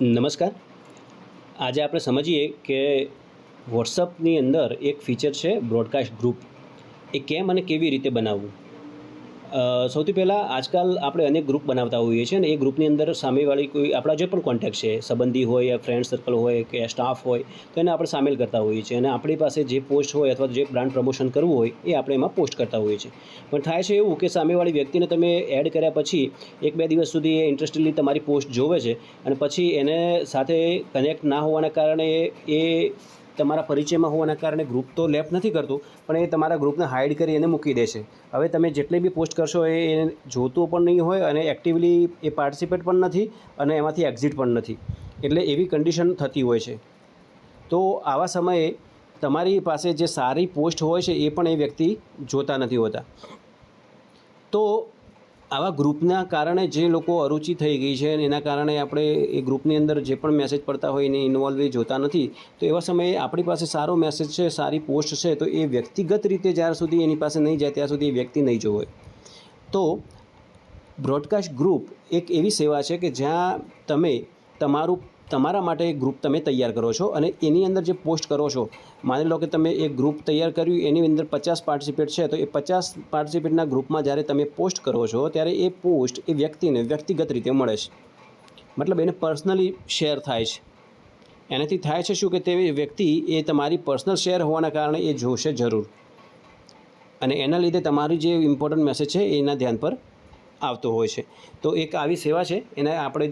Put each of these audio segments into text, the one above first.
નમસ્કાર. આજે આપણે સમજીએ કે વોટ્સઅપની અંદર એક ફીચર છે બ્રોડકાસ્ટ ગ્રુપ. એ કેમ અને કેવી રીતે બનાવવું. સૌથી પહેલાં આજકાલ આપણે અનેક ગ્રુપ બનાવતા હોઈએ છીએ અને એ ગ્રુપની અંદર સામેવાળી કોઈ આપણા જે પણ કોન્ટેક્ટ છે, સંબંધી હોય યા ફ્રેન્ડ સર્કલ હોય કે સ્ટાફ હોય, તો એને આપણે સામેલ કરતા હોઈએ છીએ અને આપણી પાસે જે પોસ્ટ હોય અથવા જે બ્રાન્ડ પ્રમોશન કરવું હોય એ આપણે એમાં પોસ્ટ કરતા હોઈએ છીએ. પણ થાય છે એવું કે સામેવાળી વ્યક્તિને તમે એડ કર્યા પછી 1-2 દિવસ સુધી એ ઇન્ટરેસ્ટેડલી તમારી પોસ્ટ જોવે છે અને પછી એને સાથે કનેક્ટ ના હોવાના કારણે એ તમારા પરિચયમાં હોવાના કારણે ગ્રુપ તો લેફ્ટ નથી કરતું, પણ એ તમારા ગ્રુપને હાઇડ કરી એને મૂકી દે છે. હવે તમે જેટલી બી પોસ્ટ કરશો એ જોતું પણ નહીં હોય અને એક્ટિવલી એ પાર્ટિસિપેટ પણ નથી અને એમાંથી એક્ઝિટ પણ નથી. એટલે એવી કન્ડિશન થતી હોય છે. તો આવા સમયે તમારી પાસે જે સારી પોસ્ટ હોય છે એ પણ એ વ્યક્તિ જોતા નથી હોતા. તો આવા ગ્રુપના કારણે જે લોકો અરુચિ થઈ ગઈ છે અને એના કારણે આપણે એ ગ્રુપની અંદર જે પણ મેસેજ પડતા હોય એને ઇન્વોલ્વ જોતા નથી. તો એવા સમયે આપણી પાસે સારો મેસેજ છે, સારી પોસ્ટ છે, તો એ વ્યક્તિગત રીતે જ્યાર સુધી એની પાસે નહીં જાય ત્યાં સુધી એ વ્યક્તિ નહીં જોવે. તો બ્રોડકાસ્ટ ગ્રુપ એક એવી સેવા છે કે જ્યાં તમે તમારા માટે એક ગ્રુપ તમે તૈયાર કરો છો અને એની અંદર જે પોસ્ટ કરો છો, માની લો કે તમે એક ગ્રુપ તૈયાર કર્યું, એની અંદર 50 પાર્ટિસિપેટ છે, તો એ 50 પાર્ટિસિપેટના ગ્રુપમાં જ્યારે તમે પોસ્ટ કરો છો ત્યારે એ પોસ્ટ એ વ્યક્તિને વ્યક્તિગત રીતે મળે છે. મતલબ એને પર્સનલી શેર થાય છે. એનાથી થાય છે શું કે તે વ્યક્તિ એ તમારી પર્સનલ શેર હોવાના કારણે એ જોશે જરૂર અને એના લીધે તમારી જે ઇમ્પોર્ટન્ટ મેસેજ છે એના ધ્યાન પર આવતો હોય છે. તો એક આવી સેવા છે, એને આપણે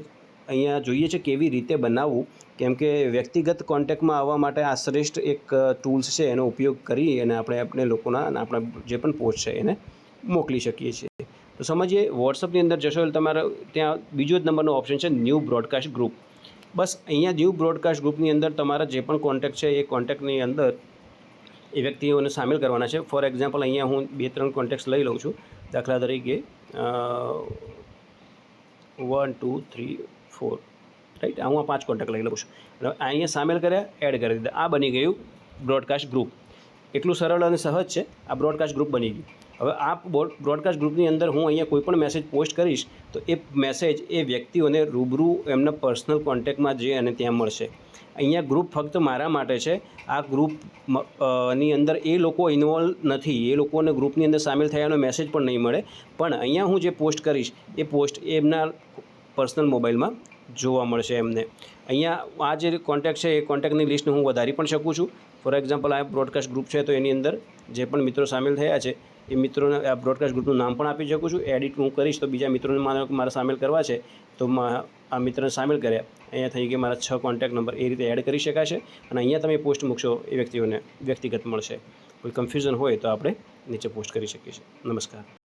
અહીંયા જોઈએ છે કેવી રીતે બનાવવું, કેમ કે વ્યક્તિગત કોન્ટેક્ટમાં આવવા માટે આ શ્રેષ્ઠ એક ટૂલ્સ છે, એનો ઉપયોગ કરી અને આપણે લોકોના અને આપણા જે પણ પોસ્ટ છે એને મોકલી શકીએ છીએ. તો સમજીએ, વોટ્સઅપની અંદર જશો એટલે તમારે ત્યાં બીજો જ નંબરનો ઓપ્શન છે ન્યૂ બ્રોડકાસ્ટ ગ્રુપ. બસ અહીંયા ન્યૂ બ્રોડકાસ્ટ ગ્રુપની અંદર તમારા જે પણ કોન્ટેક્ટ છે એ કોન્ટેક્ટની અંદર એ વ્યક્તિઓને સામેલ કરવાના છે. ફોર એક્ઝામ્પલ અહીંયા હું 2-3 કોન્ટેક્ટ્સ લઈ લઉં છું. દાખલા તરીકે 1 2 3 4 રાઈટ, હું આ 5 કોન્ટેક્ટ લઈ લઉં છું અને અહીંયા સામેલ કર્યા, એડ કરી દીધા. આ બની ગયું બ્રોડકાસ્ટ ગ્રુપ. એટલું સરળ અને સહજ છે. આ બ્રોડકાસ્ટ ગ્રુપ બની ગયું. હવે આ બ્રોડકાસ્ટ ગ્રુપની અંદર હું અહીંયા કોઈ પણ મેસેજ પોસ્ટ કરીશ તો એ મેસેજ એ વ્યક્તિઓને રૂબરૂ એમના પર્સનલ કોન્ટેક્ટમાં જઈ અને ત્યાં મળશે. અહીંયા ગ્રુપ ફક્ત મારા માટે છે. આ ગ્રુપ ની અંદર એ લોકો ઇન્વોલ્વ નથી, એ લોકોને ગ્રુપની અંદર સામેલ થયાનો મેસેજ પણ નહીં મળે. પણ અહીંયા હું જે પોસ્ટ કરીશ એ પોસ્ટ એમના પર્સનલ મોબાઈલમાં જોવા મળશે એમને. અહીંયા આ જે કોન્ટેક્ટ છે એ કોન્ટેક્ટની લિસ્ટ હું વધારી પણ શકું છું. ફોર એક્ઝામ્પલ આ બ્રોડકાસ્ટ ગ્રુપ છે તો એની અંદર જે પણ મિત્રો સામેલ થયા છે એ મિત્રોને આ બ્રોડકાસ્ટ ગ્રુપનું નામ પણ આપી શકું છું. એડિટ હું કરીશ તો બીજા મિત્રોને મારા સામેલ કરવા છે તો આ મિત્રને સામેલ કર્યા, અહીંયા થઈ ગયા મારા 6 કોન્ટેક્ટ નંબર, એ રીતે એડ કરી શકાશે અને અહીંયા તમે પોસ્ટ મૂકશો એ વ્યક્તિઓને વ્યક્તિગત મળશે. કોઈ કન્ફ્યુઝન હોય તો આપણે નીચે પોસ્ટ કરી શકીએ છીએ. નમસ્કાર.